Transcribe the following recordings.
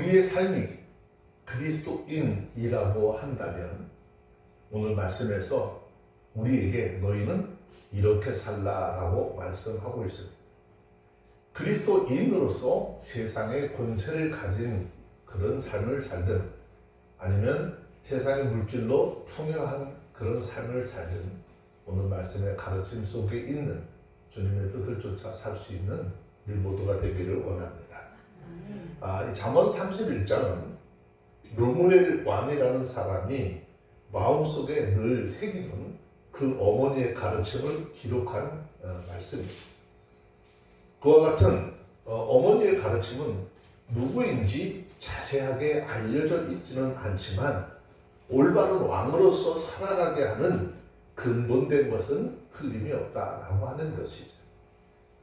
우리의 삶이 그리스도인이라고 한다면 오늘 말씀에서 우리에게 너희는 이렇게 살라라고 말씀하고 있습니다. 그리스도인으로서 세상의 권세를 가진 그런 삶을 살든 아니면 세상의 물질로 풍요한 그런 삶을 살든 오늘 말씀의 가르침 속에 있는 주님의 뜻을 쫓아 살 수 있는 우리 모두가 되기를 원합니다. 이 잠언 31장은 르무엘 왕이라는 사람이 마음속에 늘 새기던 그 어머니의 가르침을 기록한 말씀입니다. 그와 같은 어머니의 가르침은 누구인지 자세하게 알려져 있지는 않지만 올바른 왕으로서 살아가게 하는 근본된 것은 틀림이 없다라고 하는 것이죠.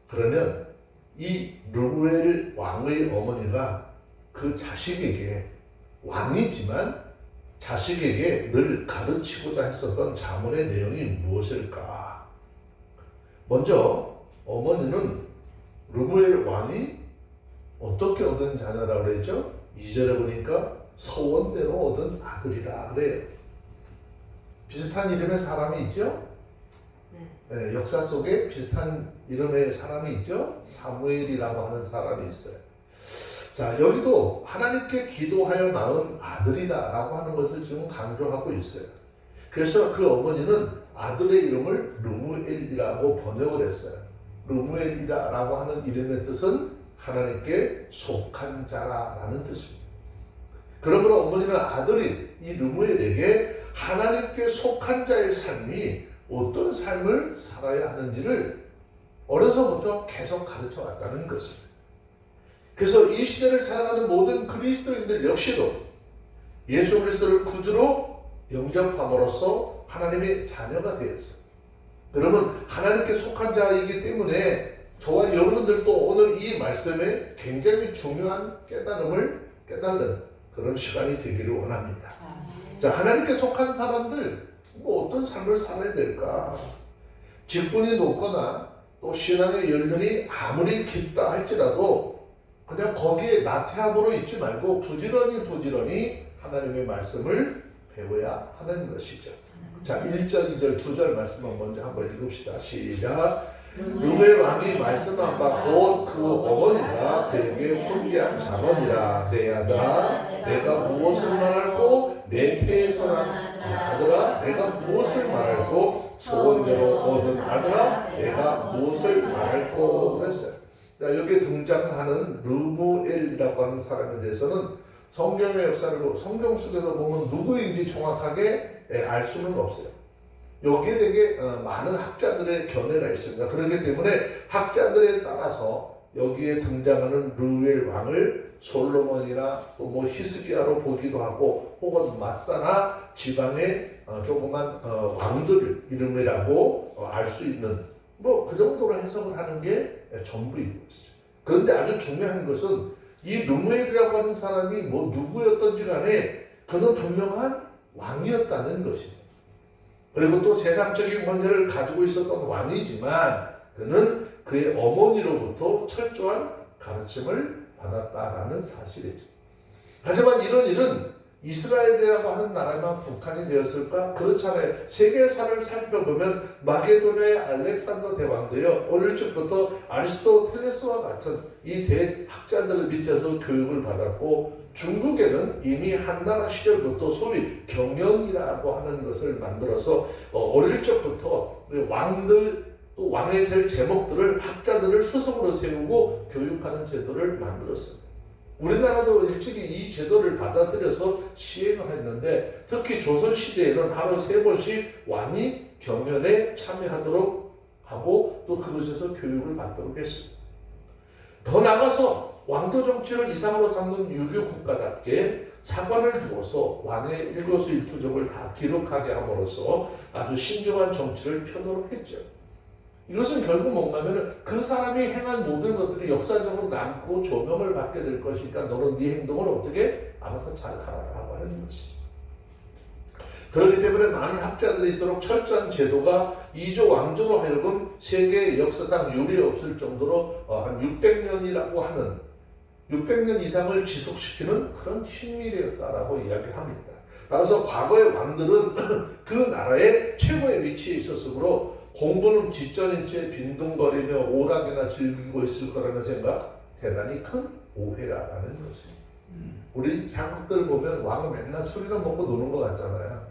그러면 이 르무엘 왕의 어머니가 그 자식에게 왕이지만 자식에게 늘 가르치고자 했었던 잠언의 내용이 무엇일까? 먼저 어머니는 르무엘 왕이 어떻게 얻은 자녀라고 그랬죠? 2절에 보니까 서원대로 얻은 아들이라 그래요. 비슷한 이름의 사람이 있죠? 네, 역사 속에 비슷한 이름의 사람이 있죠? 사무엘이라고 하는 사람이 있어요. 자, 여기도 하나님께 기도하여 낳은 아들이다 라고 하는 것을 지금 강조하고 있어요. 그래서 그 어머니는 아들의 이름을 르무엘이라고 번역을 했어요. 르무엘이라고 하는 이름의 뜻은 하나님께 속한 자라는 뜻입니다. 그러므로 어머니는 아들이 이 르무엘에게 하나님께 속한 자의 삶이 어떤 삶을 살아야 하는지를 어려서부터 계속 가르쳐 왔다는 것입니다. 그래서 이 시대를 살아가는 모든 그리스도인들 역시도 예수 그리스도를 구주로 영접함으로써 하나님의 자녀가 되었어요. 그러면 하나님께 속한 자이기 때문에 저와 여러분들도 오늘 이 말씀에 굉장히 중요한 깨달음을 깨닫는 그런 시간이 되기를 원합니다. 자, 하나님께 속한 사람들 어떤 삶을 살아야 될까? 직분이 높거나 또 신앙의 연륜이 아무리 깊다 할지라도 그냥 거기에 나태함으로 있지 말고 부지런히 하나님의 말씀을 배워야 하는 것이죠. 자, 1절, 2절, 2절 말씀을 먼저 한번 읽읍시다. 시작. 르무엘 왕이 말씀한 바 곧 그 어머니가 그에게 훈계한 잠언이라. 내 아들아, 내가 무엇을 말할고 내 폐에서 난 아들아, 내가 무엇을 말할고 소원대로 얻은 아들아, 내가 무엇을 말할고 그랬어요. 자, 여기에 등장하는 르무엘이라고 하는 사람에 대해서는 성경의 역사를 성경 속에서 보면 누구인지 정확하게 알 수는 없어요. 여기에 되게 많은 학자들의 견해가 있습니다. 그렇기 때문에 학자들에 따라서 여기에 등장하는 르무엘 왕을 솔로몬이나 또 뭐 히스기야로 보기도 하고 혹은 마사나 지방의 조그만 왕들 이름이라고 알 수 있는 뭐 그 정도로 해석을 하는 게 전부인 것이죠. 그런데 아주 중요한 것은 이 르무엘이라고 하는 사람이 뭐 누구였던지 간에 그는 분명한 왕이었다는 것입니다. 그리고 또 세상적인 권세를 가지고 있었던 왕이지만 그는 그의 어머니로부터 철저한 가르침을 받았다라는 사실이죠. 하지만 이런 일은 이스라엘이라고 하는 나라만 국한이 되었을까? 그렇잖아요. 세계사를 살펴보면 마게도냐의 알렉산더 대왕도요, 어릴 적부터 아리스토텔레스와 같은 이 대학자들 밑에서 교육을 받았고, 중국에는 이미 한나라 시절부터 소위 경연이라고 하는 것을 만들어서 어릴 적부터 왕들 또 왕의 될 제목들을 학자들을 스승으로 세우고 교육하는 제도를 만들었습니다. 우리나라도 일찍이 이 제도를 받아들여서 시행을 했는데 특히 조선시대에는 하루 3번씩 왕이 경연에 참여하도록 하고 또 그것에서 교육을 받도록 했습니다. 더 나아가서 왕도 정치를 이상으로 삼는 유교 국가답게 사관을 두어서 왕의 일거수일투족을 다 기록하게 함으로써 아주 신중한 정치를 펴도록 했죠. 이것은 결국 뭔가면 그 사람이 행한 모든 것들이 역사적으로 남고 조명을 받게 될 것이니까 너는 네 행동을 어떻게 알아서 잘 하라고 하는 것이지. 그렇기 때문에 많은 학자들이 있도록 철저한 제도가 이조 왕조로 하여금 세계 역사상 유례 없을 정도로 한 600년이라고 하는 600년 이상을 지속시키는 그런 힘이었다라고 이야기합니다. 따라서 과거의 왕들은 그 나라의 최고의 위치에 있었으므로 공부는 뒷전인 채 빈둥거리며 오락이나 즐기고 있을 거라는 생각, 대단히 큰 오해라는 것입니다. 우리 장국들 보면 왕은 맨날 술이나 먹고 노는 것 같잖아요.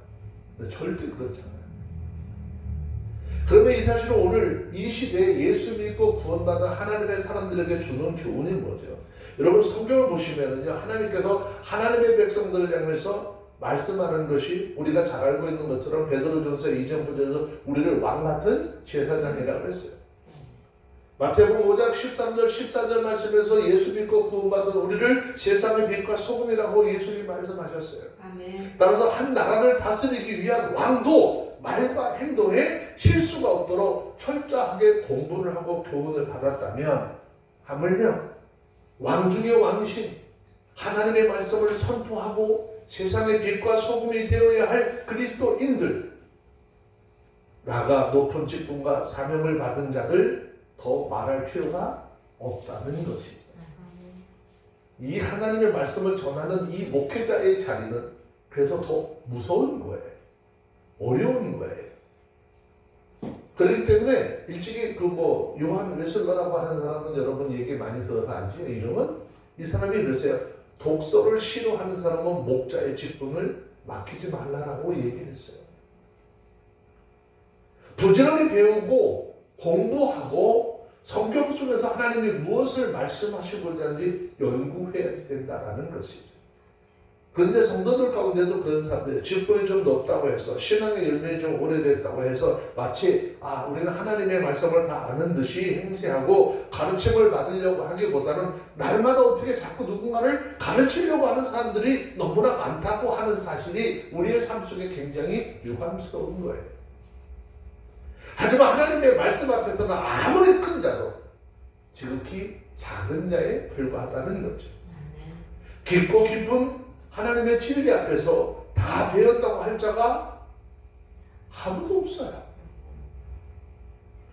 근데 절대 그렇잖아요. 그러면 이 사실은 오늘 이 시대에 예수 믿고 구원받은 하나님의 사람들에게 주는 교훈이 뭐죠? 여러분 성경을 보시면은요, 하나님께서 하나님의 백성들을 향해서 말씀하는 것이 우리가 잘 알고 있는 것처럼 베드로전서 2장 9절에서 우리를 왕 같은 제사장이라고 했어요. 마태복음 5장 13절 14절 말씀에서 예수 믿고 구원받은 우리를 세상의 빛과 소금이라고 예수님이 말씀하셨어요. 아멘. 따라서 한 나라를 다스리기 위한 왕도 말과 행동에 실수가 없도록 철저하게 공부를 하고 교훈을 받았다면, 하물며 왕 중의 왕이신 하나님의 말씀을 선포하고 세상의 빛과 소금이 되어야 할 그리스도인들, 나가 높은 직분과 사명을 받은 자들 더 말할 필요가 없다는 것입니다. 이 하나님의 말씀을 전하는 이 목회자의 자리는 그래서 더 무서운 거예요. 어려운 거예요. 그렇기 때문에 일찍이 요한 웨슬러라고 하는 사람은 여러분 얘기 많이 들어서 알지요. 이름은 이 사람이 그랬어요. 독서를 싫어하는 사람은 목자의 직분을 맡기지 말라라고 얘기를 했어요. 부지런히 배우고 공부하고 성경 속에서 하나님이 무엇을 말씀하시고자 하는지 연구해야 된다는 것이죠. 그런데 성도들 가운데도 그런 사람들, 직분이 좀 높다고 해서 신앙의 열매이 좀 오래됐다고 해서 마치 우리는 하나님의 말씀을 다 아는 듯이 행세하고 가르침을 받으려고 하기보다는 날마다 어떻게 자꾸 누군가를 가르치려고 하는 사람들이 너무나 많다고 하는 사실이 우리의 삶 속에 굉장히 유감스러운 거예요. 하지만 하나님의 말씀 앞에서는 아무리 큰 자도 지극히 작은 자에 불과하다는 거죠. 깊고 깊은 하나님의 진리 앞에서 다 배웠다고 할 자가 아무도 없어요.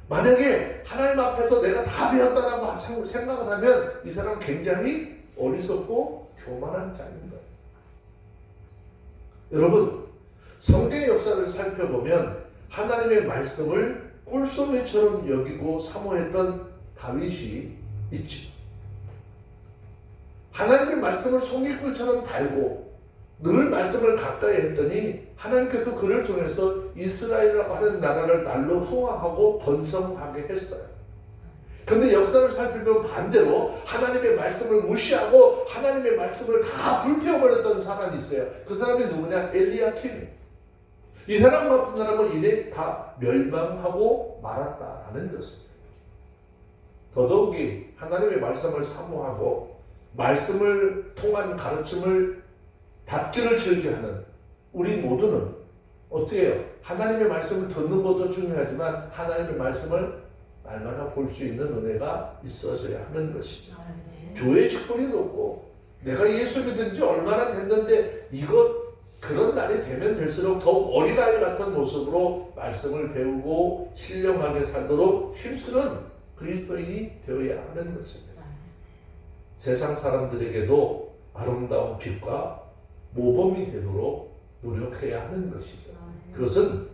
만약에 하나님 앞에서 내가 다 배웠다라고 생각을 하면 이 사람은 굉장히 어리석고 교만한 자인 거예요. 여러분, 성경의 역사를 살펴보면 하나님의 말씀을 꿀송이처럼 여기고 사모했던 다윗이 있지. 하나님의 말씀을 송이꿀처럼 달고 늘 말씀을 가까이 했더니 하나님께서 그를 통해서 이스라엘이라고 하는 나라를 날로 흥왕하고 번성하게 했어요. 그런데 역사를 살펴보면 반대로 하나님의 말씀을 무시하고 하나님의 말씀을 다 불태워버렸던 사람이 있어요. 그 사람이 누구냐? 엘리야kim. 이 사람 같은 사람은 이래 다 멸망하고 말았다라는 것입니다. 더더욱이 하나님의 말씀을 사모하고 말씀을 통한 가르침을 받기를 즐겨하는 우리 모두는 어떻게 해요? 하나님의 말씀을 듣는 것도 중요하지만 하나님의 말씀을 날마다 볼 수 있는 은혜가 있어져야 하는 것이죠. 교회 직분이 높고 내가 예수 믿은 지 얼마나 됐는데 그런 날이 되면 될수록 더욱 어린아이 같은 모습으로 말씀을 배우고 신령하게 살도록 힘쓰는 그리스도인이 되어야 하는 것입니다. 세상 사람들에게도 아름다운 빛과 모범이 되도록 노력해야 하는 것이죠. 그것은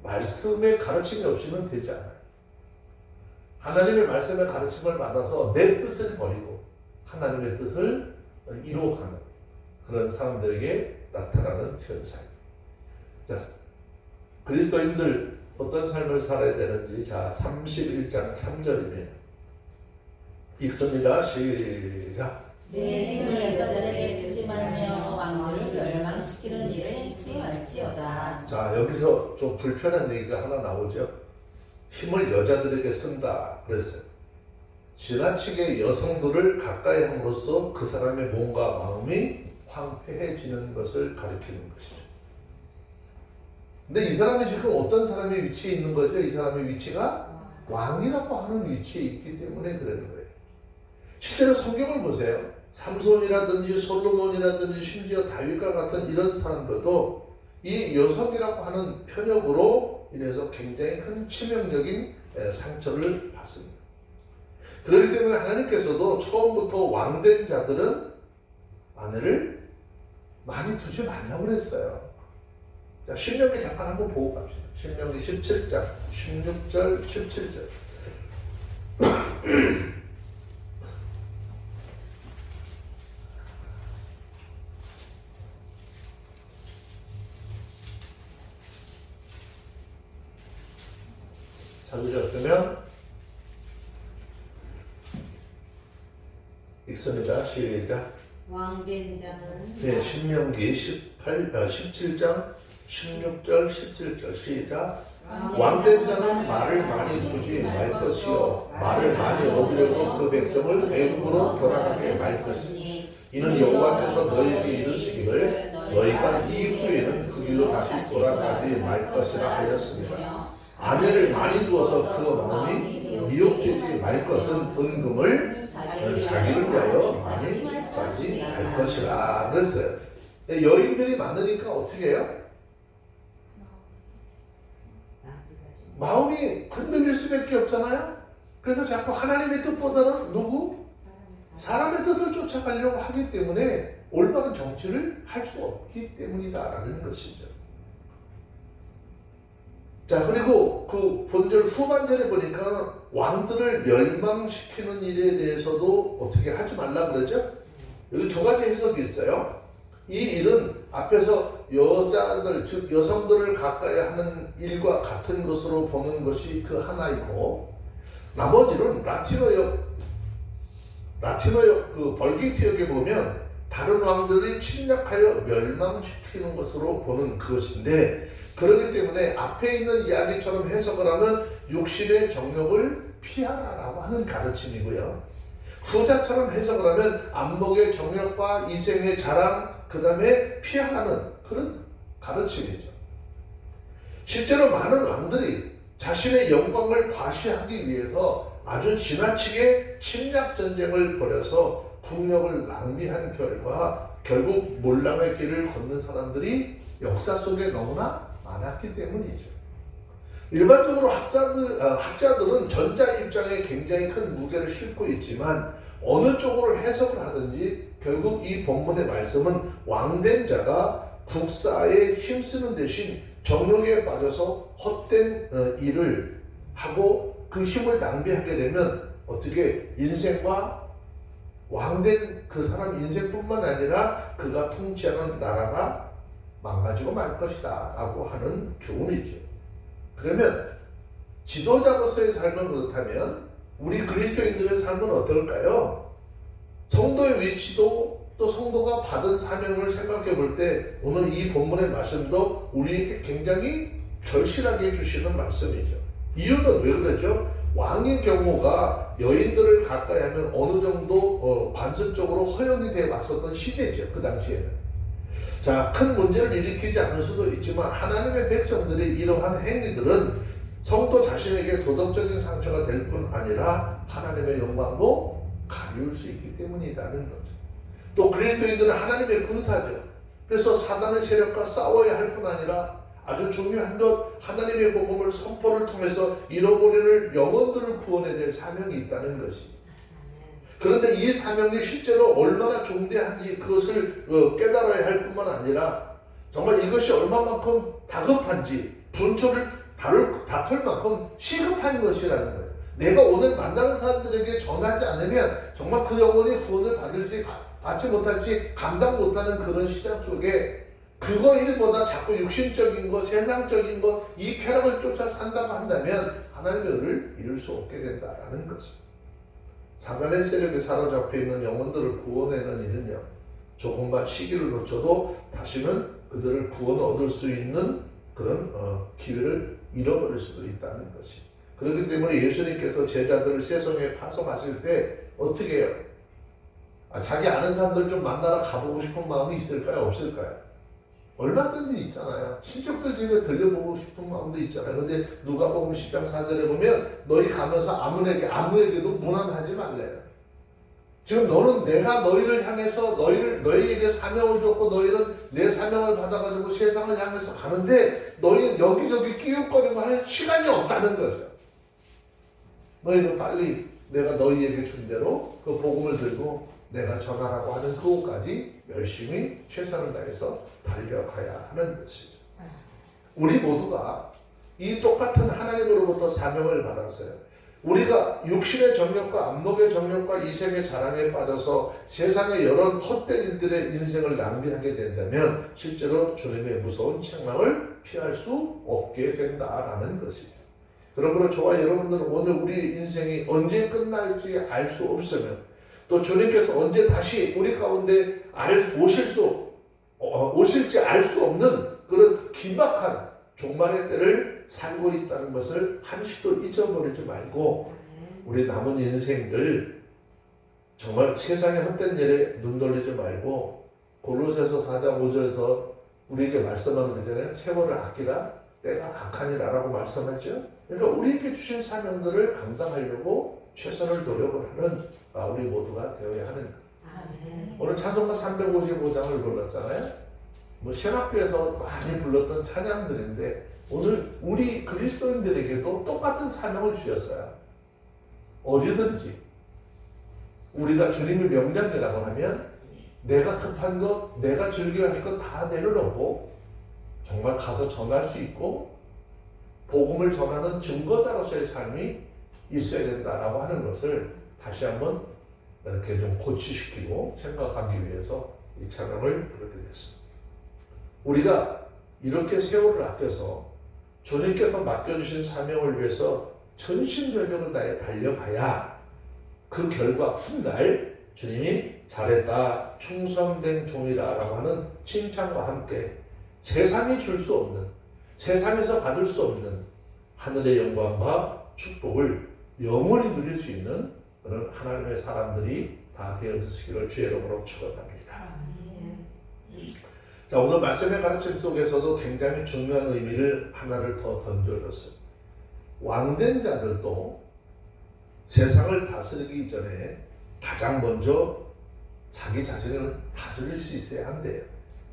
말씀의 가르침이 없이는 되지 않아요. 하나님의 말씀의 가르침을 받아서 내 뜻을 버리고 하나님의 뜻을 이루어가는 그런 사람들에게 나타나는 현상입니다. 자, 그리스도인들 어떤 삶을 살아야 되는지 31장 3절이네요. 읽습니다. 시작. 내 힘을 저들에게 쓰지 말며 왕들을 멸망시키는 일을 행치 말지어다. 자, 여기서 좀 불편한 얘기가 하나 나오죠. 힘을 여자들에게 쓴다 그랬어요. 지나치게 여성들을 가까이 함으로써 그 사람의 몸과 마음이 황폐해지는 것을 가리키는 것이죠. 근데 이 사람이 지금 어떤 사람의 위치에 있는 거죠? 이 사람의 위치가 왕이라고 하는 위치에 있기 때문에 그러는 거예요. 실제로 성경을 보세요. 삼손이라든지 솔로몬이라든지 심지어 다윗과 같은 이런 사람들도 이 여성이라고 하는 편역으로 인해서 굉장히 큰 치명적인 상처를 받습니다. 그렇기 때문에 하나님께서도 처음부터 왕된 자들은 아내를 많이 두지 말라고 그랬어요. 자, 신명기 잠깐 한번 보고 갑시다. 신명기 17장 16절 17절. 찾으셨으면 읽습니다. 시작. 왕된 자는 네, 신명기 17장 16절 17절 시작. 왕된 자는 말을 많이 두지 말 것이요 말을 많이 얻으려고 그 백성을 애굽으로 돌아가게 말 것이니 이는 여호와께서 너희에게 이르시기를 너희가 이 후에는 그 길로 다시 돌아가지 말 것이라 하였습니다. 아내를 많이 두어서 그 마음이 미혹되지 말 것은 은금을 자기를 위하여 많이 가지 말 것이라 그랬어요. 여인들이 많으니까 어떻게 해요? 마음이 흔들릴 수밖에 없잖아요. 그래서 자꾸 하나님의 뜻보다는 누구? 사람의 뜻을 쫓아가려고 하기 때문에 올바른 정치를 할 수 없기 때문이다라는 것이죠. 자, 그리고 그 본절 후반절에 보니까 왕들을 멸망시키는 일에 대해서도 어떻게 하지 말라 그러죠? 여기 두 가지 해석이 있어요. 이 일은 앞에서 여자들, 즉 여성들을 가까이 하는 일과 같은 것으로 보는 것이 그 하나이고, 나머지는 라틴어역 그 벌기티역에 보면 다른 왕들이 침략하여 멸망시키는 것으로 보는 그것인데, 그렇기 때문에 앞에 있는 이야기처럼 해석을 하면 육신의 정욕을 피하라라고 하는 가르침이고요. 후자처럼 해석을 하면 안목의 정욕과 이생의 자랑, 그 다음에 피하라는 그런 가르침이죠. 실제로 많은 왕들이 자신의 영광을 과시하기 위해서 아주 지나치게 침략 전쟁을 벌여서 국력을 낭비한 결과 결국 몰락의 길을 걷는 사람들이 역사 속에 너무나 많았기 때문이죠. 일반적으로 학자들은 전자 입장에 굉장히 큰 무게를 싣고 있지만 어느 쪽으로 해석을 하든지 결국 이 본문의 말씀은 왕된 자가 국사에 힘쓰는 대신 정욕에 빠져서 헛된 일을 하고 그 힘을 낭비하게 되면 어떻게 인생과 왕된 그 사람 인생뿐만 아니라 그가 통치하는 나라가 망가지고 말 것이다 라고 하는 교훈이죠. 그러면 지도자로서의 삶은 그렇다면 우리 그리스도인들의 삶은 어떨까요? 성도의 위치도 또 성도가 받은 사명을 생각해 볼 때 오늘 이 본문의 말씀도 우리에게 굉장히 절실하게 해주시는 말씀이죠. 이유는 왜 그러죠? 왕의 경우가 여인들을 가까이 하면 어느 정도 관습적으로 허용이 되어 왔었던 시대죠. 그 당시에는. 자, 큰 문제를 일으키지 않을 수도 있지만 하나님의 백성들의 이러한 행위들은 성도 자신에게 도덕적인 상처가 될 뿐 아니라 하나님의 영광도 가리울 수 있기 때문이라는 거죠. 또 그리스도인들은 하나님의 군사죠. 그래서 사단의 세력과 싸워야 할 뿐 아니라 아주 중요한 것, 하나님의 복음을 선포를 통해서 잃어버리는 영혼들을 구원해야 될 사명이 있다는 것이. 그런데 이 사명이 실제로 얼마나 중대한지 그것을 깨달아야 할 뿐만 아니라 정말 이것이 얼마만큼 다급한지 분초를 다툴 만큼 시급한 것이라는 거예요. 내가 오늘 만나는 사람들에게 전하지 않으면 정말 그 영혼이 구원을 받지 못할지 감당 못하는 그런 시장 속에 그거 일보다 자꾸 육신적인 것, 세상적인 것, 이 쾌락을 쫓아 산다고 한다면 하나님의 의를 이룰 수 없게 된다라는 거죠. 사단의 세력에 사로잡혀 있는 영혼들을 구원하는 일은요, 조금만 시기를 놓쳐도 다시는 그들을 구원 얻을 수 있는 그런 기회를 잃어버릴 수도 있다는 것이. 그렇기 때문에 예수님께서 제자들을 세상에 파송하실 때 어떻게 해요? 자기 아는 사람들 좀 만나러 가보고 싶은 마음이 있을까요? 없을까요? 얼마든지 있잖아요. 친척들 집에 들려보고 싶은 마음도 있잖아요. 근데 누가복음 10장 4절에 보면 너희 가면서 아무에게도 문안하지 말래요. 지금 너는 내가 너희를 향해서 너희에게 사명을 줬고 너희는 내 사명을 받아가지고 세상을 향해서 가는데 너희는 여기저기 끼웃거리고 할 시간이 없다는 거죠. 너희는 빨리 내가 너희에게 준 대로 그 복음을 들고 내가 전하라고 하는 그곳까지 열심히 최선을 다해서 달려가야 하는 것이죠. 우리 모두가 이 똑같은 하나님으로부터 사명을 받았어요. 우리가 육신의 정욕과 안목의 정욕과 이생의 자랑에 빠져서 세상의 여러 헛된 일들의 인생을 낭비하게 된다면 실제로 주님의 무서운 책망을 피할 수 없게 된다라는 것이죠. 그러므로 저와 여러분들은 오늘 우리 인생이 언제 끝날지 알 수 없으면 또 주님께서 언제 다시 우리 가운데 오실지 알 수 없는 그런 긴박한 종말의 때를 살고 있다는 것을 한시도 잊어버리지 말고 우리 남은 인생들 정말 세상의 헛된 일에 눈 돌리지 말고 골로새서 4장 5절에서 우리에게 말씀하는 거잖아요. 세월을 아끼라 때가 악하니라 라고 말씀했죠. 그러니까 우리에게 주신 사명들을 감당하려고 최선을 노력을 하는 우리 모두가 되어야 하는 거예요. 오늘 찬송가 355장을 불렀잖아요. 신학교에서 많이 불렀던 찬양들인데 오늘 우리 그리스도인들에게도 똑같은 사명을 주셨어요. 어디든지 우리가 주님의 명령이라고 하면 내가 급한 것, 내가 즐겨야 할 것 다 내려놓고 정말 가서 전할 수 있고 복음을 전하는 증거자로서의 삶이 있어야 된다라고 하는 것을 다시 한번 이렇게 좀 고치시키고 생각하기 위해서 이 찬양을 부르게 됐습니다. 우리가 이렇게 세월을 아껴서 주님께서 맡겨주신 사명을 위해서 전신전력을 다해 달려가야 그 결과 훗날 주님이 잘했다, 충성된 종이라 라고 하는 칭찬과 함께 세상이 줄 수 없는, 세상에서 받을 수 없는 하늘의 영광과 축복을 영원히 누릴 수 있는 그런 하나님의 사람들이 다 되어지시기를 주의 이름으로 축원합니다. 자, 오늘 말씀의 가르침 속에서도 굉장히 중요한 의미를 하나를 더 던져줬어요. 왕된 자들도 세상을 다스리기 전에 가장 먼저 자기 자신을 다스릴 수 있어야 한대요.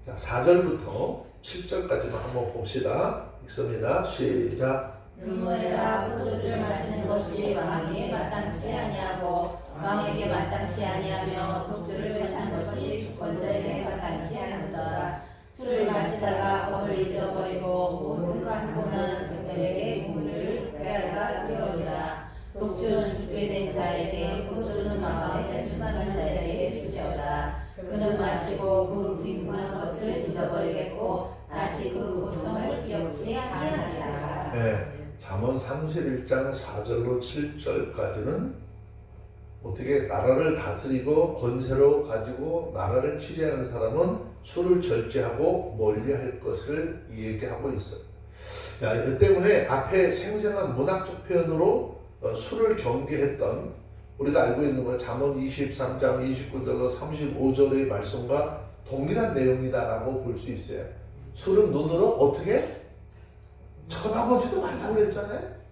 자, 4절부터 7절까지만 한번 봅시다. 읽습니다. 시작. 음모해라. 포도주를 마시는 것이 왕에게 마땅치 아니하고 왕에게 마땅치 아니하며 독주를 취하는 것이 주권자에게 마땅치 않도다. 술을 마시다가 법을 잊어버리고 모든 간고는 그들에게 공의를 빼앗아 두려우리라. 독주는 죽게 된 자에게, 포도주는 마음에 편심한 자에게 줄지어다. 그는 마시고 그 위험한 것을 잊어버리겠고 다시 그 고통을 기억지 아니하리라. 네, 잠언 31장 4절로 7절까지는 어떻게 나라를 다스리고 권세로 가지고 나라를 치리하는 사람은 술을 절제하고 멀리할 것을 얘기하고 있어요. 이 때문에 앞에 생생한 문학적 표현으로 술을 경계했던 우리가 알고 있는 건 잠언 23장 29절로 35절의 말씀과 동일한 내용이다라고 볼 수 있어요. 술은 눈으로 어떻게? 쳐다보지도 말라고 그랬잖아요.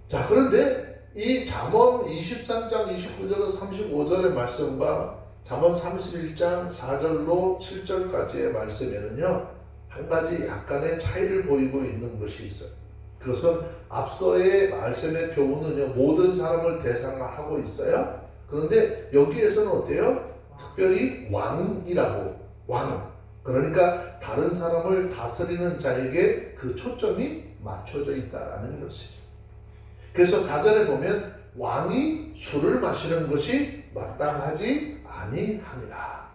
자, 그런데 이 잠언 23장 29절로 35절의 말씀과 잠언 31장 4절로 7절까지의 말씀에는요, 한 가지 약간의 차이를 보이고 있는 것이 있어요. 그것은 앞서의 말씀의 교훈은요, 모든 사람을 대상화하고 있어요. 그런데 여기에서는 어때요? 특별히 왕이라고, 왕. 그러니까 다른 사람을 다스리는 자에게 그 초점이 맞춰져 있다는 것이죠. 그래서 4절에 보면 왕이 술을 마시는 것이 마땅하지 아니하니라.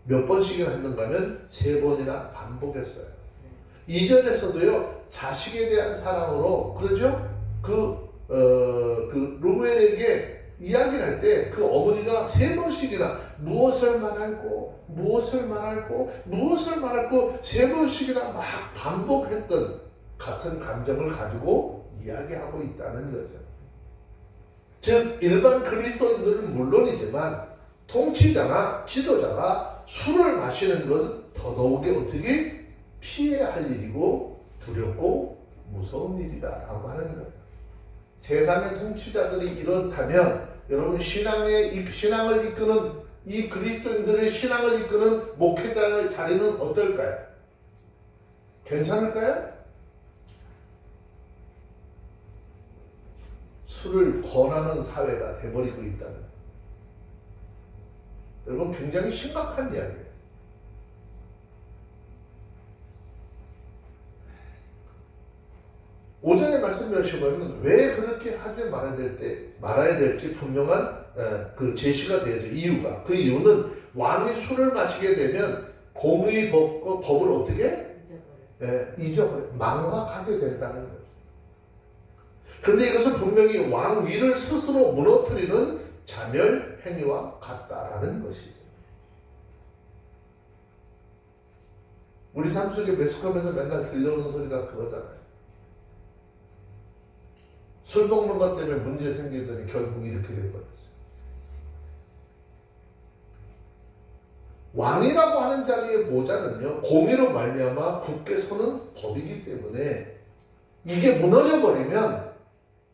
몇 번씩이나 했는가 하면 3번이나 반복했어요. 2절에서도요, 자식에 대한 사랑으로, 그러죠? 그 루멜에게 이야기를 할 때 그 어머니가 3번씩이나 무엇을 말할고, 무엇을 말할고, 무엇을 말할고 3번씩이나 막 반복했던 같은 감정을 가지고 이야기하고 있다는 거죠. 즉, 일반 그리스도인들은 물론이지만 통치자나 지도자가 술을 마시는 것은 더더욱이 어떻게 피해야 할 일이고 두렵고 무서운 일이라고 하는 거예요. 세상의 통치자들이 이렇다면 여러분 신앙을 이끄는 이 그리스도인들의 신앙을 이끄는 목회자의 자리는 어떨까요? 괜찮을까요? 술을 권하는 사회가 돼버리고 있다는 거예요. 여러분 굉장히 심각한 이야기예요. 오전에 말씀드렸지만 왜 그렇게 하지 말아야 될지 분명한 그 제시가 되어져 이유가 그 이유는 왕이 술을 마시게 되면 공의 법을 어떻게 잊어버려 망각하게 된다는 거예요. 그런데 이것은 분명히 왕 위를 스스로 무너뜨리는 자멸 행위와 같다라는 것이죠. 우리 삶 속에 매스컴에서 맨날 들려오는 소리가 그거잖아요. 술 먹는 것 때문에 문제 생기더니 결국 이렇게 돼버렸어요. 왕이라고 하는 자리의 보좌는요, 공의로 말미암아 굳게 서는 법이기 때문에 이게 무너져 버리면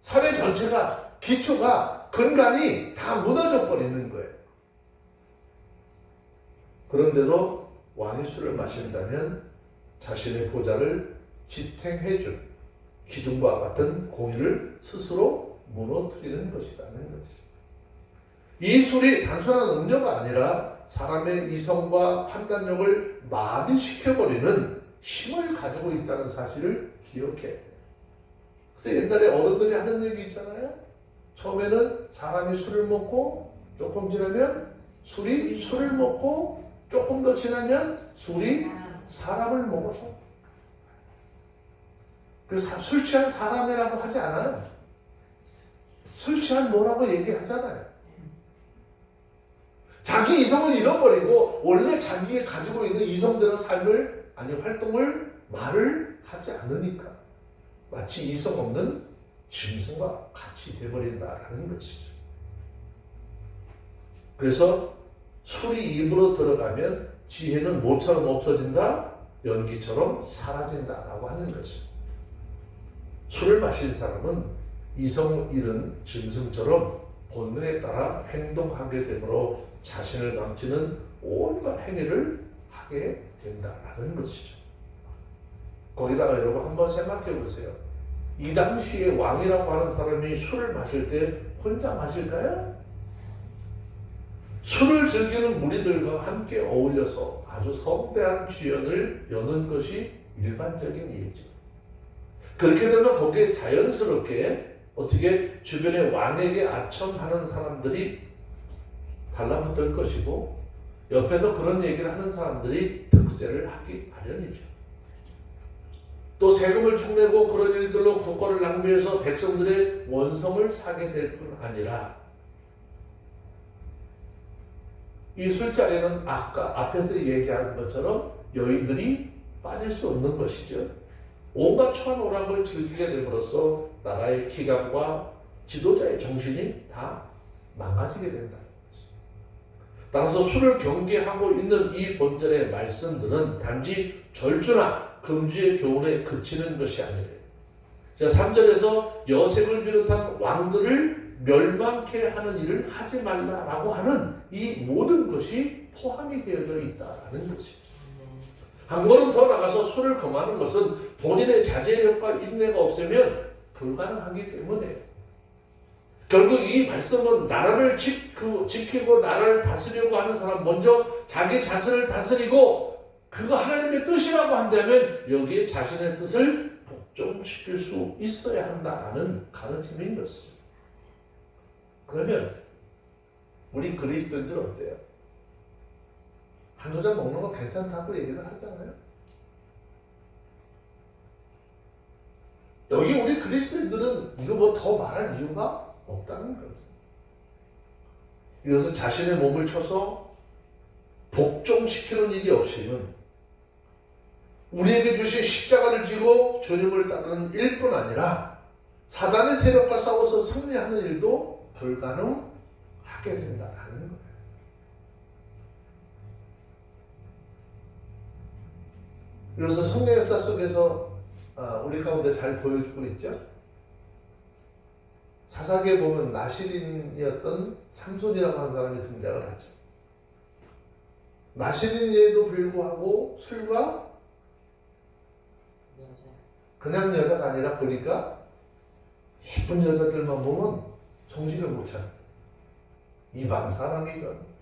사회 전체가 기초가 근간이 다 무너져 버리는 거예요. 그런데도 왕이 술을 마신다면 자신의 보좌를 지탱해줄 기둥과 같은 공의를 스스로 무너뜨리는 것이라는 거지. 이 술이 단순한 음료가 아니라 사람의 이성과 판단력을 마비시켜버리는 힘을 가지고 있다는 사실을 기억해야 돼요. 그래서 옛날에 어른들이 하는 얘기 있잖아요. 처음에는 사람이 술을 먹고 조금 지나면 술이 술을 먹고 조금 더 지나면 술이 사람을 먹어서 그래서 술 취한 사람이라고 하지 않아요. 술 취한 뭐라고 얘기하잖아요. 자기 이성을 잃어버리고 원래 자기가 가지고 있는 이성대로 삶을 아니 활동을 말을 하지 않으니까 마치 이성 없는 짐승과 같이 돼버린다라는 것이죠. 그래서 술이 입으로 들어가면 지혜는 모처럼 없어진다, 연기처럼 사라진다라고 하는 것이죠. 술을 마신 사람은 이성 잃은 짐승처럼 본능에 따라 행동하게 되므로 자신을 망치는 온갖 행위를 하게 된다라는 것이죠. 거기다가 여러분 한번 생각해 보세요. 이 당시에 왕이라고 하는 사람이 술을 마실 때 혼자 마실까요? 술을 즐기는 무리들과 함께 어울려서 아주 성대한 주연을 여는 것이 일반적인 예죠. 그렇게 되면 거기에 자연스럽게 어떻게 주변의 왕에게 아첨하는 사람들이 달라붙을 것이고 옆에서 그런 얘기를 하는 사람들이 득세를 하기 마련이죠. 또 세금을 축내고 그런 일들로 국고를 낭비해서 백성들의 원성을 사게 될 뿐 아니라 이 술자리는 아까 앞에서 얘기한 것처럼 여인들이 빠질 수 없는 것이죠. 온갖 천오락을 즐기게 됨으로써 나라의 기강과 지도자의 정신이 다 망가지게 된다는 것입니다. 따라서 술을 경계하고 있는 이 본절의 말씀들은 단지 절주나 금주의 교훈에 그치는 것이 아니래요. 3절에서 여색을 비롯한 왕들을 멸망케 하는 일을 하지 말라라고 하는 이 모든 것이 포함이 되어져 있다는 것이죠. 한 걸음 더 나가서 술을 금하는 것은 본인의 자제력과 인내가 없으면 불가능하기 때문에 결국 이 말씀은 나라를 지키고 나라를 다스리려고 하는 사람 먼저 자기 자신을 다스리고 그거 하나님의 뜻이라고 한다면 여기에 자신의 뜻을 복종시킬 수 있어야 한다는 가르침인 것입니다. 그러면 우리 그리스도인들은 어때요? 한두 잔 먹는 거 괜찮다고 얘기를 하잖아요. 여기 우리 그리스도인들은 이거 뭐 더 말할 이유가 없다는 거죠. 이것은 자신의 몸을 쳐서 복종시키는 일이 없이는 우리에게 주신 십자가를 지고 주님을 따르는 일뿐 아니라 사단의 세력과 싸워서 승리하는 일도 불가능하게 된다는 거예요. 그래서 성경 역사 속에서 우리 가운데 잘 보여주고 있죠. 사사기에 보면 나시린이었던 삼손이라고 하는 사람이 등장을 하죠. 나시린에도 불구하고 술과 그냥 여자가 아니라 보니까 예쁜 여자들만 보면 정신을 못 차려. 이방 사랑이건.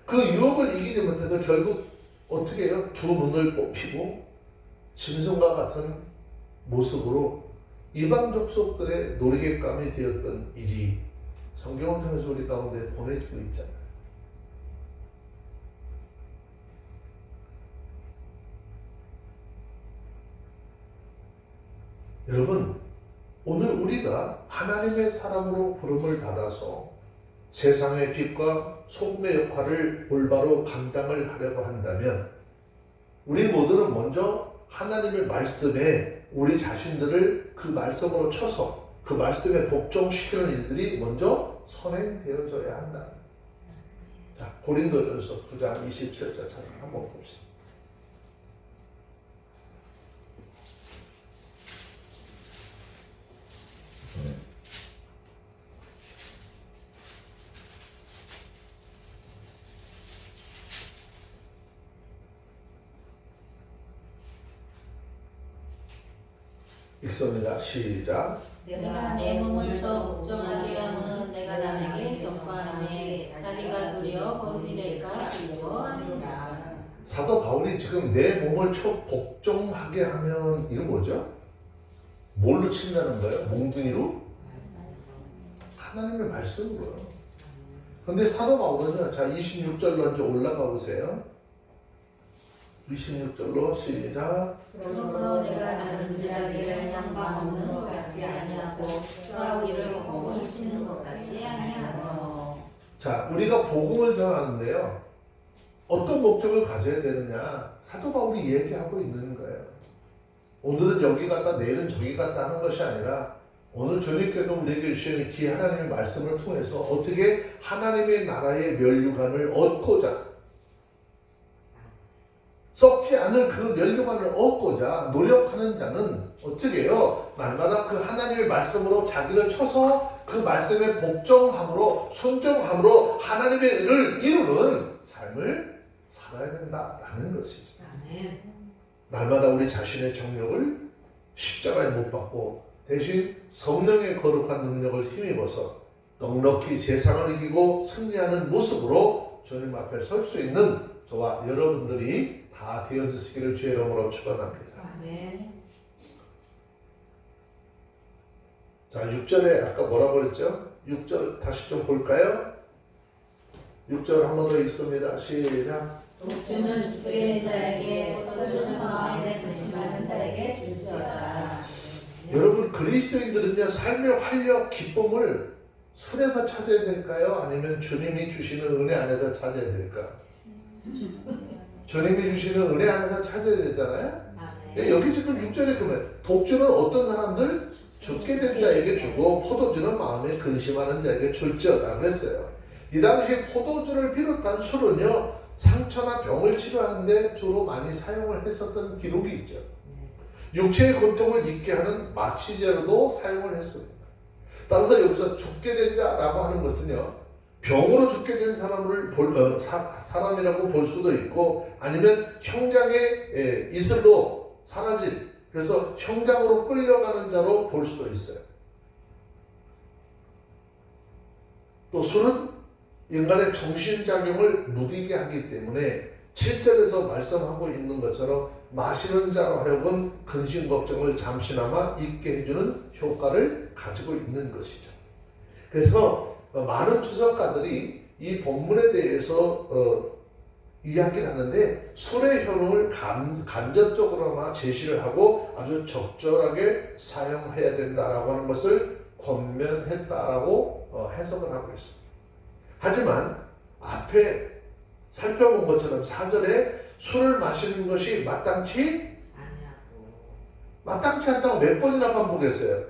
그 유혹을 이기지 못해서 결국 어떻게 해요? 두 눈을 뽑히고 짐승과 같은 모습으로 이방 족속들의 놀이객감이 되었던 일이 성경을 통해서 우리 가운데 보내지고 있잖아요. 여러분, 오늘 우리가 하나님의 사람으로 부름을 받아서 세상의 빛과 소금의 역할을 올바로 감당을 하려고 한다면 우리 모두는 먼저 하나님의 말씀에 우리 자신들을 그 말씀으로 쳐서 그 말씀에 복종시키는 일들이 먼저 선행되어져야 한다. 자, 고린도전서 9장 27절 한번 봅시다. 읽습니다. 시작. 내가 내 몸을 적정하게 함은 내가 남에게 적과하네. 자기가 도리어 거룩이 될까 두려워함이라. 사도 바울이 지금 내 몸을 복종하게 하면 이거 뭐죠? 뭘로 친다는 거예요? 몽둥이로? 하나님의 말씀으로요. 그런데 사도 바울은요, 자 26절로 이제 올라가 보세요. 26절로 시작. 그러므로 내가 다른 지라기를 양방 없는 것 같지 아니하고 싸우기를 호흡을 치는 것 같지 아니하며. 자, 우리가 복음을 전하는데요, 어떤 목적을 가져야 되느냐? 사도 바울이 얘기하고 있는 거예요. 오늘은 여기 갔다 내일은 저기 갔다 하는 것이 아니라 오늘 주님께서 우리에게 주시는 기 하나님의 말씀을 통해서 어떻게 하나님의 나라의 면류관을 얻고자, 썩지 않을 그 면류관을 얻고자 노력하는 자는 어떻게 해요? 날마다 그 하나님의 말씀으로 자기를 쳐서 그 말씀에 복종함으로 순종함으로 하나님의 의를 이루는 삶을 살아야 된다라는 것이죠. 날마다 우리 자신의 정력을 십자가에 못 박고 대신 성령의 거룩한 능력을 힘입어서 넉넉히 세상을 이기고 승리하는 모습으로 주님 앞에 설 수 있는 저와 여러분들이 다 되어주시기를 주의 이름으로 축원합니다. 자, 6절에 아까 뭐라고 그랬죠? 6절 다시 좀 볼까요? 6절 한 번 더 읽습니다. 시작. 독주는 주의 자에게 포도주는 마음에 근심하는 자에게 줄지어다. 여러분, 그리스도인들은요, 삶의 활력, 기쁨을 술에서 찾아야 될까요? 아니면 주님이 주시는 은혜 안에서 찾아야 될까? 주님이 주시는 은혜 안에서 찾아야 되잖아요. 여기 지금 6절에 보면 독주는 어떤 사람들? 죽게 된 자에게 주고 포도주는 마음에 근심하는 자에게 줄지어다 그랬어요. 이 당시 포도주를 비롯한 술은요, 상처나 병을 치료하는데 주로 많이 사용을 했었던 기록이 있죠. 육체의 고통을 잊게 하는 마취제로도 사용을 했습니다. 따라서 여기서 죽게 된 자라고 하는 것은요, 병으로 죽게 된 사람을 사람이라고 볼 수도 있고, 아니면 형장의 이슬로 사라진, 그래서 형장으로 끌려가는 자로 볼 수도 있어요. 또 술은 인간의 정신작용을 무디게 하기 때문에 7절에서 말씀하고 있는 것처럼 마시는 자로 하여금 근심 걱정을 잠시나마 잊게 해주는 효과를 가지고 있는 것이죠. 그래서 많은 주석가들이 이 본문에 대해서 이야기를 하는데 술의 효능을 간접적으로나 제시를 하고 아주 적절하게 사용해야 된다라고 하는 것을 권면했다라고 해석을 하고 있습니다. 하지만 앞에 살펴본 것처럼 4절에 술을 마시는 것이 마땅치 않다고 몇 번이나 반복했어요?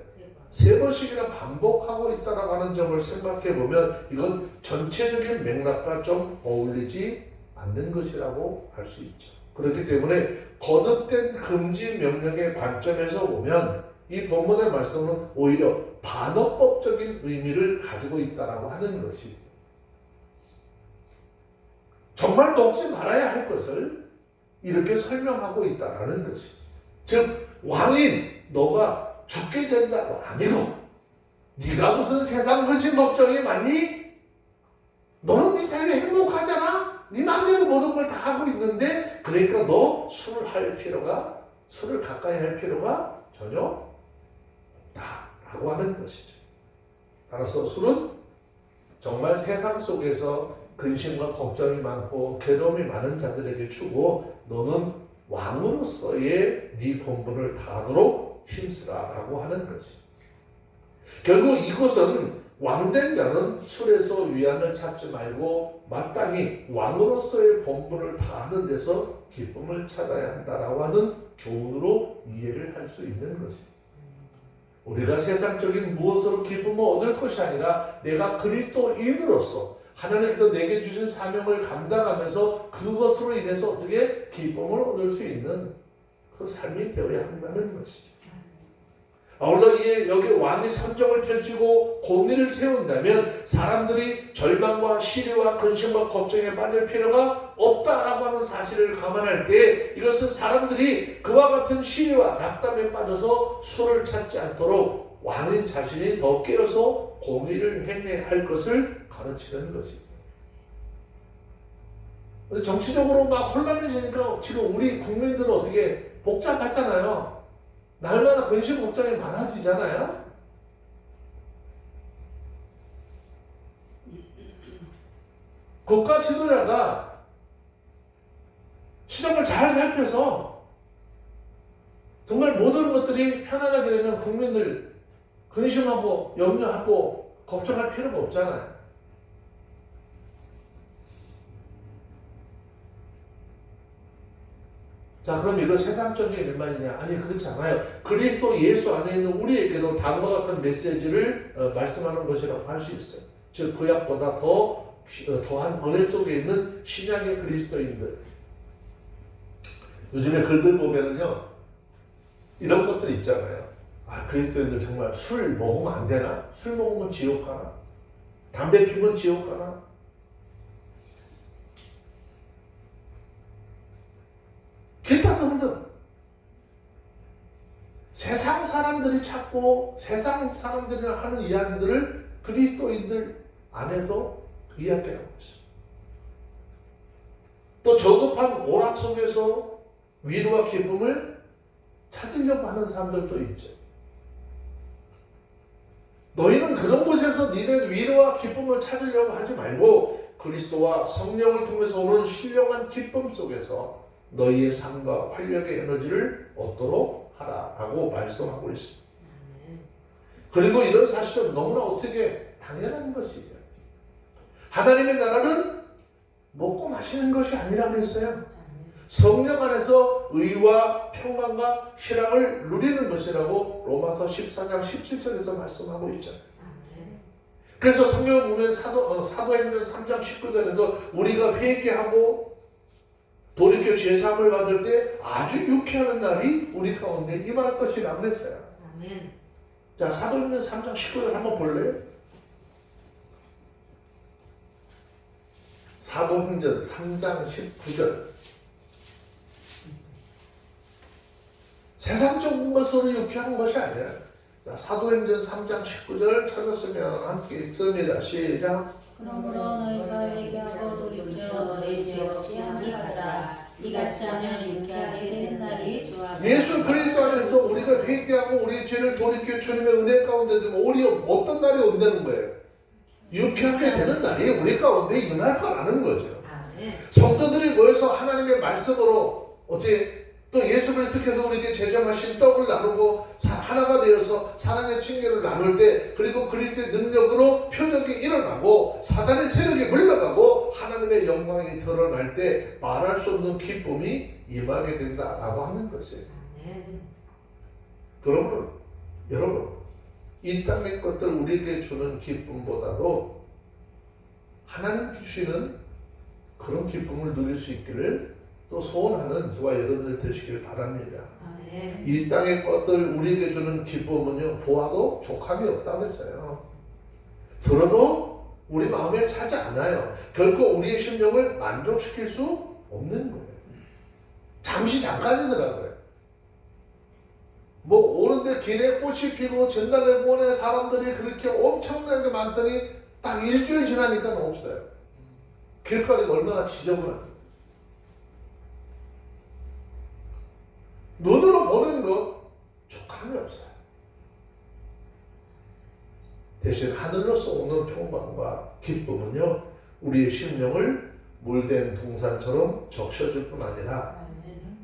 3번씩이나 반복하고 있다라고 하는 점을 생각해 보면 이건 전체적인 맥락과 좀 어울리지 않는 것이라고 할 수 있죠. 그렇기 때문에 거듭된 금지 명령의 관점에서 보면 이 본문의 말씀은 오히려 반어법적인 의미를 가지고 있다라고 하는 것이, 정말 먹지 말아야 할 것을 이렇게 설명하고 있다라는 것이, 즉 왕인 너가 죽게 된다도 아니고 네가 무슨 세상 근심 걱정이 많니? 너는 네 삶이 행복하잖아? 네 맘대로 모든 걸 다 하고 있는데 그러니까 너 술을 가까이 할 필요가 전혀 없다라고 하는 것이죠. 따라서 술은 정말 세상 속에서 근심과 걱정이 많고 괴로움이 많은 자들에게 주고 너는 왕으로서의 네 본분을 다하도록 힘쓰라라고 하는 것이. 결국 이것은 왕된 자는 술에서 위안을 찾지 말고 마땅히 왕으로서의 본분을 다하는 데서 기쁨을 찾아야 한다라고 하는 교훈으로 이해를 할 수 있는 것입니다. 우리가 세상적인 무엇으로 기쁨을 얻을 것이 아니라 내가 그리스도인으로서 하나님께서 내게 주신 사명을 감당하면서 그것으로 인해서 어떻게 기쁨을 얻을 수 있는 그 삶이 되어야 한다는 것이죠. 아울러 여기 왕이 선정을 펼치고 공의를 세운다면 사람들이 절망과 시리와 근심과 걱정에 빠질 필요가 없다라고 하는 사실을 감안할 때 이것은 사람들이 그와 같은 시리와 낙담에 빠져서 술을 찾지 않도록 왕인 자신이 더 깨어서 공의를 행해야 할 것을 가르치는 것입니다. 정치적으로 막 혼란해지니까 지금 우리 국민들은 어떻게 복잡하잖아요. 날마다 근심 걱정이 많아지잖아요. 국가 지도자가 시정을 잘 살펴서 정말 모든 것들이 편안하게 되면 국민들 근심하고 염려하고 걱정할 필요가 없잖아요. 자, 그럼 이거 세상적인 일만이냐? 아니, 그렇지 않아요. 그리스도 예수 안에 있는 우리에게도 다음과 같은 메시지를 말씀하는 것이라고 할 수 있어요. 즉, 구약보다 더한 은혜 속에 있는 신약의 그리스도인들. 요즘에 글들 보면은요, 이런 것들 있잖아요. 아, 그리스도인들 정말 술 먹으면 안 되나? 술 먹으면 지옥 가나? 담배 피우면 지옥 가나? 기타 등등 세상 사람들이 찾고 세상 사람들이 하는 이야기들을 그리스도인들 안에서 이야기하고 있어요. 또 저급한 오락 속에서 위로와 기쁨을 찾으려고 하는 사람들도 있죠. 너희는 그런 곳에서 니네 위로와 기쁨을 찾으려고 하지 말고 그리스도와 성령을 통해서 오는 신령한 기쁨 속에서 너희의 삶과 활력의 에너지를 얻도록 하라라고 말씀하고 있습니다. 그리고 이런 사실은 너무나 어떻게 당연한 것이죠. 하나님의 나라는 먹고 마시는 것이 아니라고 했어요. 성령 안에서 의와 평안과 희락을 누리는 것이라고 로마서 14장 17절에서 말씀하고 있잖아요. 그래서 성경을 보면 사도행전 3장 19절에서 우리가 회개하고 돌이켜 죄사함을 받을 때 아주 유쾌한 날이 우리 가운데 임할 것이라고 했어요. 아멘. 자, 사도행전 3장 19절 한번 볼래요? 사도행전 3장 19절. 세상적인 것으로 유쾌한 것이 아니라 자, 사도행전 3장 19절 찾았으면 함께 읽습니다. 시작. 그러므로 너희가 회개하고 돌이켜 너희 죄 없이 함을 받으라. 이같이 하면 유쾌하게 되는 날이 주와. 예수 그리스도 안에서 우리가 회개하고 우리의 죄를 돌이켜 주님의 은혜 가운데 들면 우리 어떤 날이 온다는 거예요? 유쾌하게 되는 날이 우리 가운데 임할 거라는 거죠. 성도들이 모여서 하나님의 말씀으로 또 예수 그리스도께서 우리에게 제정하신 떡을 나누고 하나가 되어서 사랑의 칭례를 나눌 때 그리고 그리스도의 능력으로 표적이 일어나고 사단의 세력이 물러가고 하나님의 영광이 드러날 때 말할 수 없는 기쁨이 임하게 된다라고 하는 것이에요. 그러므로 여러분 이 땅의 것들 우리에게 주는 기쁨보다도 하나님 주시는 그런 기쁨을 누릴 수 있기를 또 소원하는 저와 여러분들 되시길 바랍니다. 아멘. 이 땅의 것들 우리에게 주는 기쁨은요 보아도 족함이 없다고 했어요. 들어도 우리 마음에 차지 않아요. 결코 우리의 심령을 만족시킬 수 없는 거예요. 잠시 잠깐이더라고요. 뭐 오는데 길에 꽃이 피고 전날에 보내 사람들이 그렇게 엄청나게 많더니 딱 일주일 지나니까 없어요. 길거리가 얼마나 지저분한. 눈으로 보는 거 족함이 없어요. 대신 하늘로서 오는 평강과 기쁨은요, 우리의 심령을 물된 동산처럼 적셔줄 뿐 아니라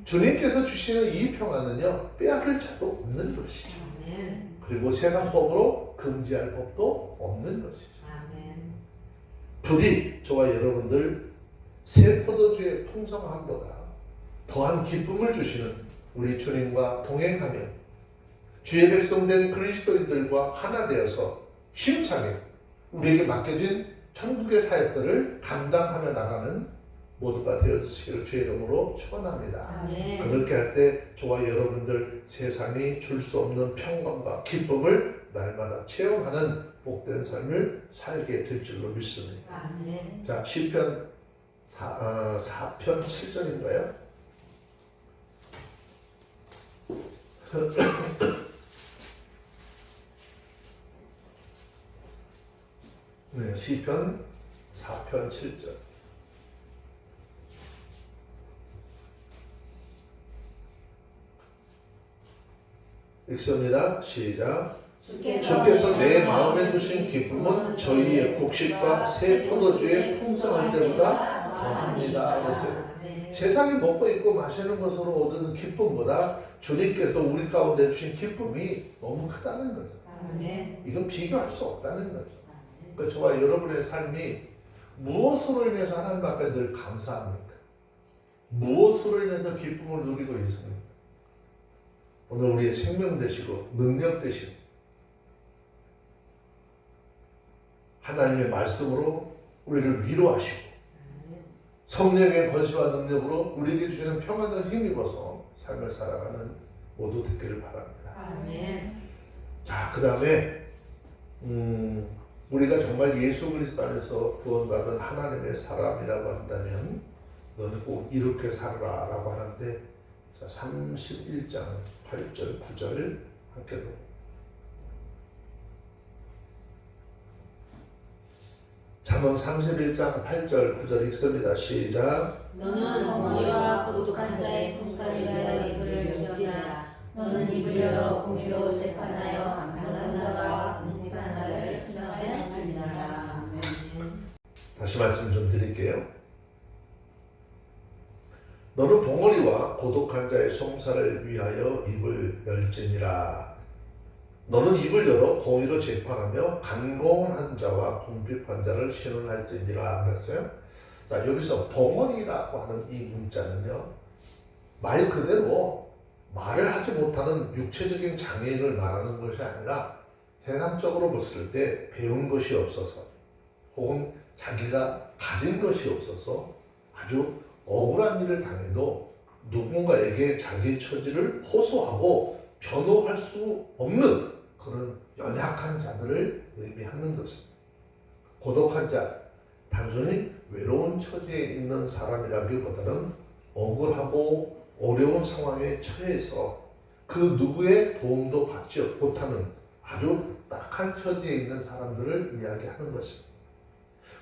주님께서 주시는 이 평안은요, 빼앗길 자도 없는 것이죠. 아멘. 그리고 세상법으로 금지할 법도 없는 것이죠. 아멘. 부디 저와 여러분들 새 포도주의 풍성함보다 더한 기쁨을 주시는 우리 주님과 동행하며 주의 백성된 그리스도인들과 하나 되어서 힘차게 우리에게 맡겨진 천국의 사역들을 감당하며 나가는 모두가 되어주시기를 주의 이름으로 축원합니다. 아멘. 그렇게 할 때 저와 여러분들 세상이 줄 수 없는 평강과 기쁨을 날마다 체험하는 복된 삶을 살게 될 줄로 믿습니다. 아멘. 자, 시편 4편 7절인가요? 네, 시편 4편 7절. 읽습니다. 시작. 주께서 내 마음에 두신 기쁨은 저희의 곡식과 새 포도주의 풍성한 때보다 더합니다. 그랬어요. 아멘. 세상이 먹고 입고 마시는 것으로 얻는 기쁨보다 주님께서 우리 가운데 주신 기쁨이 너무 크다는 거죠. 아멘. 이건 비교할 수 없다는 거죠. 그러니까 저와 여러분의 삶이 무엇으로 인해서 하나님 앞에 늘 감사합니까? 무엇으로 인해서 기쁨을 누리고 있습니까? 오늘 우리의 생명 되시고 능력 되시고 하나님의 말씀으로 우리를 위로하시고 성령의 권세와 능력으로 우리에게 주시는 평안을 힘입어서 삶을 살아가는 모두 되기를 바랍니다. 아멘. 자, 그 다음에 우리가 정말 예수 그리스도 안에서 구원받은 하나님의 사람이라고 한다면 너는 꼭 이렇게 살아라 라고 하는데, 자, 31장 8절 9절 함께 도 잠언 31장 8절 9절 읽습니다. 시작. 너는 어머니와 고독한 자의 송사를 위하여 입을 지어라. 너는 입을 열어 공의로 재판하여 강건한 자와 궁핍한 자를 신하여 지니라. 다시 말씀 좀 드릴게요. 너는 봉어리와 고독한 자의 송사를 위하여 입을 열지니라. 너는 입을 열어 공의로 재판하며 간공한 자와 궁핍한 자를 신원할지니라 그랬어요. 자, 여기서 봉어리라고 하는 이 문자는요, 말 그대로 말을 하지 못하는 육체적인 장애인을 말하는 것이 아니라 세상적으로 봤을 때 배운 것이 없어서 혹은 자기가 가진 것이 없어서 아주 억울한 일을 당해도 누군가에게 자기 처지를 호소하고 변호할 수 없는 그런 연약한 자들을 의미하는 것입니다. 고독한 자, 단순히 외로운 처지에 있는 사람이라기보다는 억울하고 어려운 상황에 처해서 그 누구의 도움도 받지 못하는 아주 딱한 처지에 있는 사람들을 이야기하는 것입니다.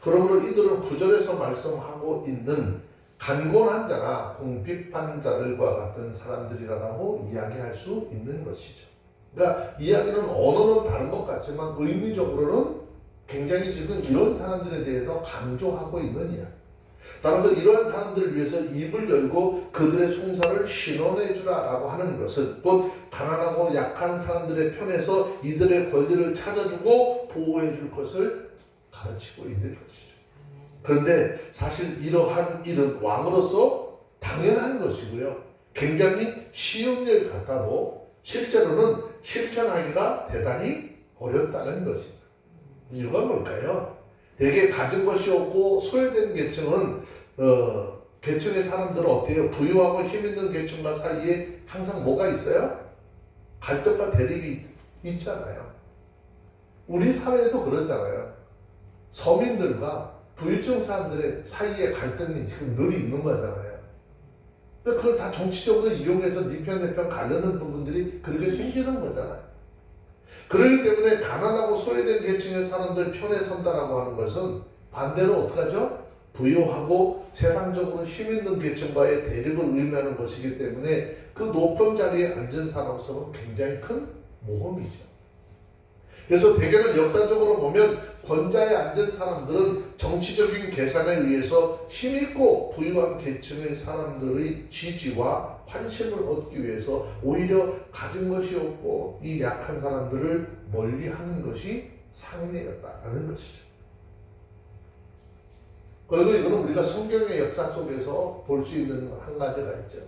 그러므로 이들은 9절에서 말씀하고 있는 간곤한 자나 궁핍한 자들과 같은 사람들이라고 이야기할 수 있는 것이죠. 그러니까 이야기는 언어는 다른 것 같지만 의미적으로는 굉장히 지금 이런 사람들에 대해서 강조하고 있는 이야기. 따라서 이러한 사람들을 위해서 입을 열고 그들의 송사를 신원해 주라라고 하는 것은 곧 가난하고 약한 사람들의 편에서 이들의 권리를 찾아주고 보호해 줄 것을 가르치고 있는 것이죠. 그런데 사실 이러한 일은 왕으로서 당연한 것이고요. 굉장히 쉬운 일 같아도 실제로는 실천하기가 대단히 어렵다는 것이죠. 이유가 뭘까요? 대개 가진 것이 없고 소외된 계층은 계층의 사람들은 어때요? 부유하고 힘있는 계층과 사이에 항상 뭐가 있어요? 갈등과 대립이 있잖아요. 우리 사회에도 그렇잖아요. 서민들과 부유층 사람들의 사이에 갈등이 지금 늘 있는 거잖아요. 근데 그걸 다 정치적으로 이용해서 네 편 내 편 가르는 부분들이 그렇게 생기는 거잖아요. 그렇기 때문에 가난하고 소외된 계층의 사람들 편에 선다라고 하는 것은 반대로 어떡하죠? 부유하고 세상적으로 힘 있는 계층과의 대립을 의미하는 것이기 때문에 그 높은 자리에 앉은 사람으로서는 굉장히 큰 모험이죠. 그래서 대개는 역사적으로 보면 권좌에 앉은 사람들은 정치적인 계산에 의해서 힘있고 부유한 계층의 사람들의 지지와 환심을 얻기 위해서 오히려 가진 것이 없고 이 약한 사람들을 멀리하는 것이 상례였다는 것이죠. 그리고 이거는 우리가 성경의 역사 속에서 볼 수 있는 한 가지가 있죠.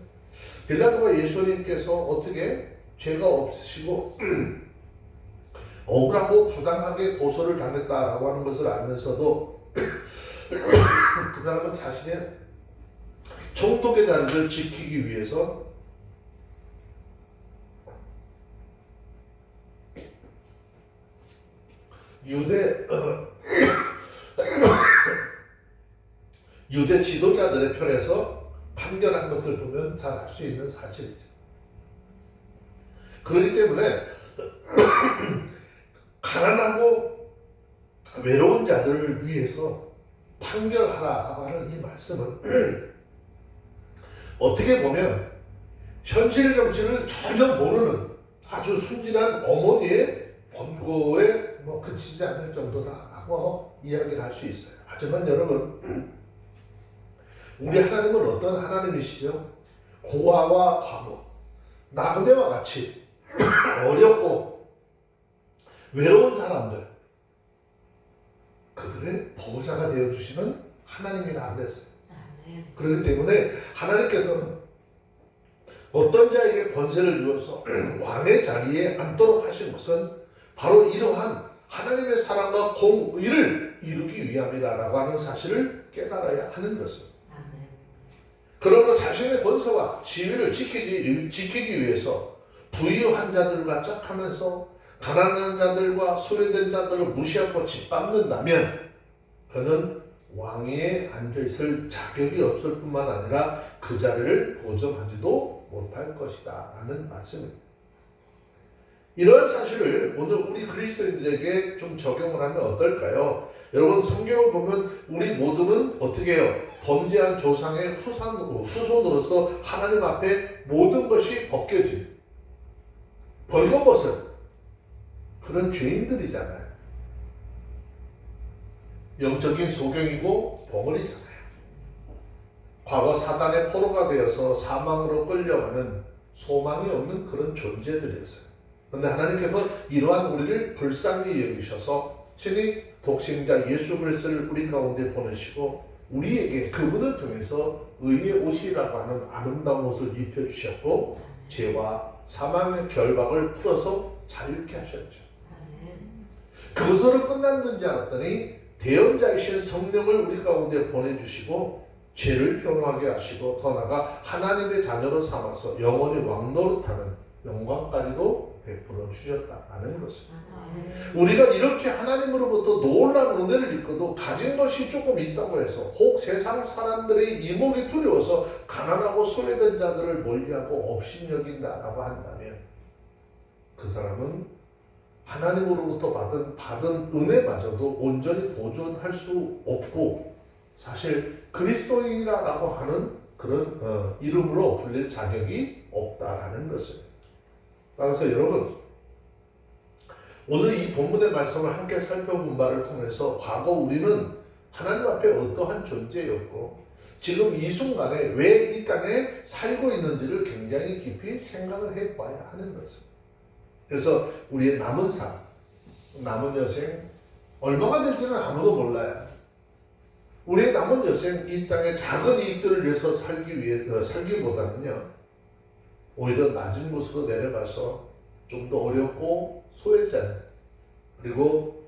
빌라도가 예수님께서 어떻게 죄가 없으시고 억울하고 부당하게 고소를 당했다라고 하는 것을 알면서도 그 사람은 자신의 총독의 자리를 지키기 위해서 유대 지도자들의 편에서 판결한 것을 보면 잘 알 수 있는 사실이죠. 그렇기 때문에 가난하고 외로운 자들을 위해서 판결하라라고 하는 이 말씀은 어떻게 보면 현실 정치를 전혀 모르는 아주 순진한 어머니의 권고에 그치지 않을 정도다라고 이야기를 할 수 있어요. 하지만 여러분, 우리 하나님은 어떤 하나님이시죠? 고아와 과부, 나그네와 같이 어렵고 외로운 사람들, 그들의 보호자가 되어주시는 하나님이라 그랬어요. 아멘. 그렇기 때문에 하나님께서는 어떤 자에게 권세를 주어서 왕의 자리에 앉도록 하신 것은 바로 이러한 하나님의 사랑과 공의를 이루기 위함이라고 하는 사실을 깨달아야 하는 것입니다. 아멘. 그러나 자신의 권세와 지위를 지키기 위해서 부유한 자들과 짝하면서 가난한 자들과 소외된 자들을 무시하고 짓밟는다면 그는 왕위에 앉아있을 자격이 없을 뿐만 아니라 그 자리를 보존하지도 못할 것이다 라는 말씀입니다. 이러한 사실을 오늘 우리 그리스도인들에게 좀 적용을 하면 어떨까요? 여러분, 성경을 보면 우리 모두는 어떻게 해요? 범죄한 조상의 후손으로서 하나님 앞에 모든 것이 벗겨진, 벌거벗은 그런 죄인들이잖아요. 영적인 소경이고 벙어리잖아요. 과거 사단의 포로가 되어서 사망으로 끌려가는 소망이 없는 그런 존재들이었어요. 그런데 하나님께서 이러한 우리를 불쌍히 여기셔서 친히 독생자 예수 그리스도를 우리 가운데 보내시고 우리에게 그분을 통해서 의의 옷이라고 하는 아름다운 옷을 입혀주셨고 죄와 사망의 결박을 풀어서 자유케 하셨죠. 그것으로 끝났는 줄 알았더니 대언자이신 성령을 우리 가운데 보내주시고 죄를 변호하게 하시고 더 나아가 하나님의 자녀로 삼아서 영원히 왕노릇하는 영광까지도 베풀어 주셨다는 것입니다. 우리가 이렇게 하나님으로부터 놀라운 은혜를 입고도 가진 것이 조금 있다고 해서 혹 세상 사람들의 이목이 두려워서 가난하고 소외된 자들을 멀리하고 업신여긴다라고 한다면 그 사람은 하나님으로부터 받은 은혜마저도 온전히 보존할 수 없고 사실 그리스도인이라고 하는 그런 이름으로 불릴 자격이 없다라는 것입니다. 따라서 여러분, 오늘 이 본문의 말씀을 함께 살펴본 바를 통해서 과거 우리는 하나님 앞에 어떠한 존재였고 지금 이 순간에 왜 이 땅에 살고 있는지를 굉장히 깊이 생각을 해봐야 하는 것입니다. 그래서 우리의 남은 삶, 남은 여생 얼마가 될지는 아무도 몰라요. 우리의 남은 여생 이 땅의 작은 이익들을 위해서 살기보다는요 오히려 낮은 곳으로 내려가서 좀 더 어렵고 소외자 그리고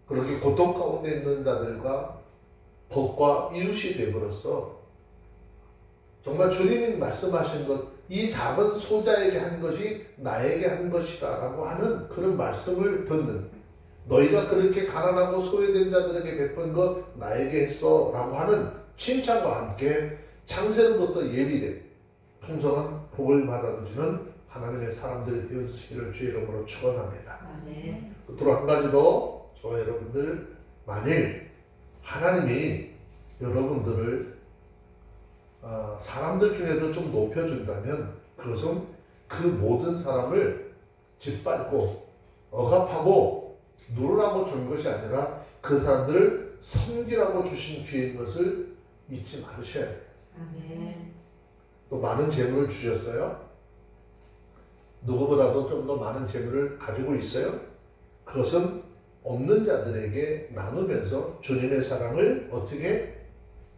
그렇게 고통 가운데 있는 자들과 법과 이웃이 되므로써 정말 주님이 말씀하신 것 이 작은 소자에게 한 것이 나에게 한 것이다 라고 하는 그런 말씀을 듣는 너희가 그렇게 가난하고 소외된 자들에게 베푼 것 나에게 했어 라고 하는 칭찬과 함께 창세로부터 예비된 풍성한 복을 받아들이는 하나님의 사람들이 되어주시기를 주의 이름으로 축원합니다. 아멘. 끝으로 한 가지 더, 저와 여러분들, 만일 하나님이 여러분들을 사람들 중에서 좀 높여준다면 그것은 그 모든 사람을 짓밟고 억압하고 누르라고 준 것이 아니라 그 사람들을 섬기라고 주신 기회인 것을 잊지 말으셔야 돼요. 아멘. 또 많은 재물을 주셨어요. 누구보다도 좀 더 많은 재물을 가지고 있어요. 그것은 없는 자들에게 나누면서 주님의 사랑을 어떻게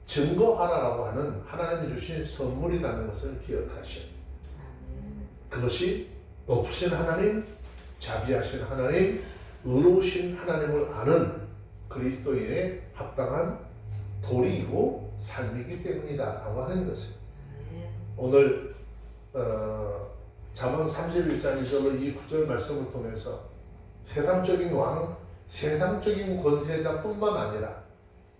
증거하라라고 하는 하나님이 주신 선물이라는 것을 기억하셔야 돼요. 아멘. 그것이 높으신 하나님, 자비하신 하나님, 의로우신 하나님을 아는 그리스도인의 합당한 도리이고 삶이기 때문이다 라고 하는 것입니다. 아멘. 오늘 잠언 31장 2절로 이 구절 말씀을 통해서 세상적인 왕, 세상적인 권세자뿐만 아니라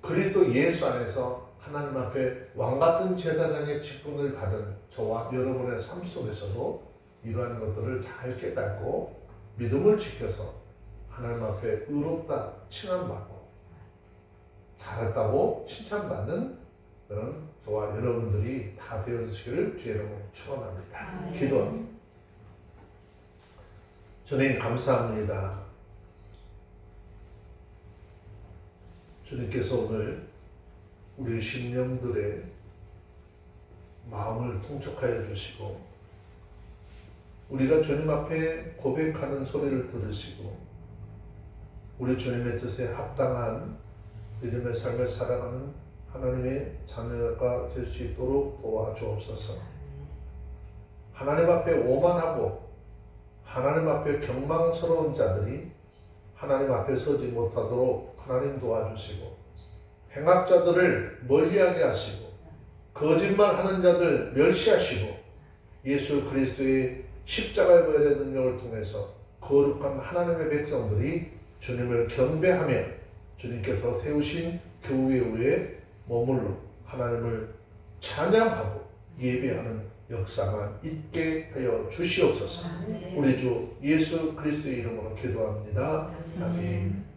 그리스도 예수 안에서 하나님 앞에 왕같은 제사장의 직분을 받은 저와 여러분의 삶 속에서도 이러한 것들을 잘 깨닫고 믿음을 지켜서 하나님 앞에 의롭다 칭함받고 잘했다고 칭찬받는 그런 저와 여러분들이 다 되어주시기를 주의 이름으로 축원합니다. 아멘. 기도합니다. 주님 감사합니다. 주님께서 오늘 우리 심령들의 마음을 통촉하여 주시고 우리가 주님 앞에 고백하는 소리를 들으시고 우리 주님의 뜻에 합당한 믿음의 삶을 살아가는 하나님의 자녀가 될 수 있도록 도와주옵소서. 하나님 앞에 오만하고 하나님 앞에 경망스러운 자들이 하나님 앞에 서지 못하도록 하나님 도와주시고 행악자들을 멀리하게 하시고 거짓말하는 자들 멸시하시고 예수 그리스도의 십자가의 보혈의 능력을 통해서 거룩한 하나님의 백성들이 주님을 경배하며 주님께서 세우신 교회 위에 머물러 하나님을 찬양하고 예배하는 역사만 있게 하여 주시옵소서. 아멘. 우리 주 예수 그리스도의 이름으로 기도합니다. 아멘.